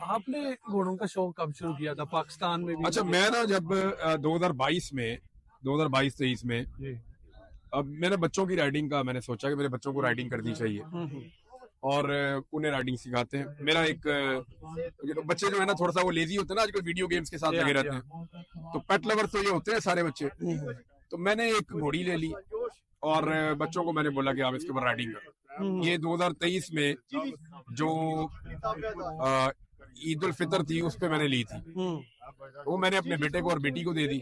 آپ نے گھوڑوں کا شوق کب شروع کیا تھا پاکستان میں بھی؟ اچھا میں نا جب 2022-23 میں اب میں نے بچوں کی رائڈنگ کا میں نے سوچا کہ میرے بچوں کو رائڈنگ کرنی چاہیے اور انہیں رائڈنگ سکھاتے ہیں. میرا ایک بچے جو ہے نا تھوڑا سا وہ لیزی ہوتے ہیں نا آج کل ویڈیو گیمز کے ساتھ لگے رہتے ہیں, تو پیٹ لور تو یہ ہوتے ہیں سارے بچے. تو میں نے ایک گھوڑی لے لی اور بچوں کو میں نے بولا کہ آپ اس کے اوپر رائڈنگ کرو. یہ 2023 میں جو عید الفطر تھی اس پہ میں نے لی تھی, وہ میں نے اپنے بیٹے کو اور بیٹی کو دے دی.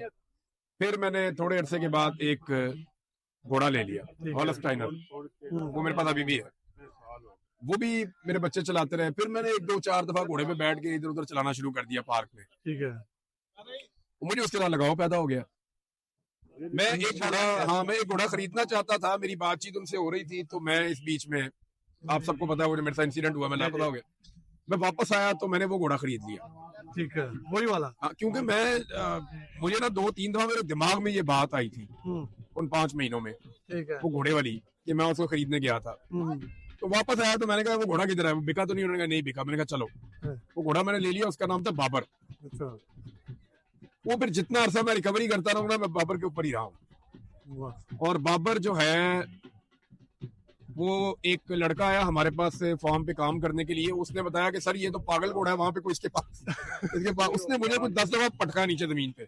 پھر میں نے تھوڑے عرصے کے بعد ایک گھوڑا لے لیا ہالسٹائنر, وہ میرے پاس ابھی بھی ہے, وہ بھی میرے بچے چلاتے رہے. پھر میں نے 2-4 دفعہ گھوڑے پہ بیٹھ کے ادھر ادھر چلانا شروع کر دیا پارک میں. ٹھیک ہے, مجھے اس کے ساتھ لگاؤ پیدا ہو گیا. میں ایک گھوڑا خریدنا چاہتا تھا, میری بات چیت ان سے ہو رہی تھی, تو میں اس بیچ میں آپ سب کو پتا ہے میرے ساتھ انسیڈنٹ ہوا, میں لاپتہ ہو گیا. میں واپس آیا تو میں نے وہ گھوڑا خرید لیا. ٹھیک ہے, وہی والا. کیونکہ مجھے نا 2-3 دفعہ میرے دماغ میں یہ بات آئی تھی ان 5 مہینوں میں, وہ گھوڑے والی, کہ میں اس کو خریدنے گیا تھا. تو واپس آیا تو میں نے کہا وہ گھوڑا کدھر ہے, وہ بکا تو نہیں؟ انہوں نے کہا نہیں بکا. میں نے کہا چلو, وہ گھوڑا میں نے لے لیا, اس کا نام تھا بابر. وہ پھر جتنا عرصہ میں ریکوری کرتا رہوں گا میں بابر کے اوپر ہی رہا ہوں. اور بابر جو ہے وہ ایک لڑکا آیا ہمارے پاس فارم پہ کام کرنے کے لیے, اس نے بتایا کہ سر یہ تو پاگل گھوڑا ہے وہاں پہ کوئی اس کے پاس اس نے مجھے کچھ 10 دفعہ پٹکا نیچے زمین پہ.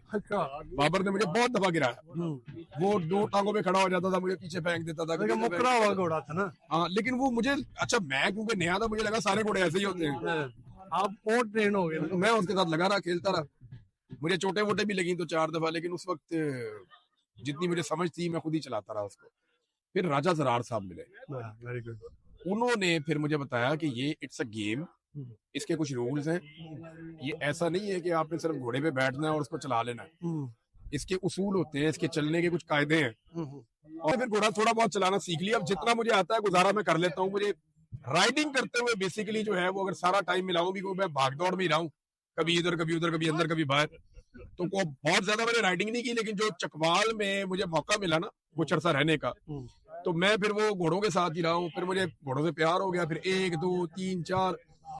بابر نے مجھے بہت دفعہ گرایا, وہ 2 ٹانگوں پہ کھڑا ہو جاتا تھا, مجھے پیچھے پھینک دیتا تھا, مکرا ہوا گھوڑا تھا نا. ہاں لیکن وہ مجھے اچھا میں کیونکہ نیا تھا, مجھے لگا سارے گھوڑے ایسے ہی ہوتے ہیں. آپ بہت ٹرین ہو گئے. میں اس کے ساتھ لگا رہا, کھیلتا رہا. مجھے چوٹے ووٹے بھی لگی تو 4 دفعہ, لیکن اس وقت جتنی مجھے سمجھ تھی میں خود ہی چلاتا رہا اس کو. پھر راجہ زرار صاحب ملے, انہوں نے پھر مجھے بتایا کہ یہ اٹس اے گیم, اس کے کچھ رولز ہیں, یہ ایسا نہیں ہے کہ آپ نے صرف گھوڑے پہ بیٹھنا ہے اور اس کو چلا لینا ہے, اس کے اصول ہوتے ہیں, اس کے چلنے کے کچھ قاعدے ہیں. اور پھر گھوڑا تھوڑا بہت چلانا سیکھ لیا. اب جتنا مجھے آتا ہے گزارا میں کر لیتا ہوں. مجھے رائڈنگ کرتے ہوئے بیسیکلی جو ہے وہ اگر سارا ٹائم ملاؤں بھی, میں بھاگ دوڑ میں ہی رہا ہوں, کبھی ادھر کبھی ادھر, کبھی اندر کبھی باہر, تو بہت زیادہ میں نے رائڈنگ نہیں کی. لیکن جو چکوال میں مجھے موقع ملا نا کچھ عرصہ رہنے کا, تو میں پھر وہ گھوڑوں کے ساتھ ہی رہا ہوں. پھر مجھے گھوڑوں سے پیار ہو گیا. پھر 1 2 3 4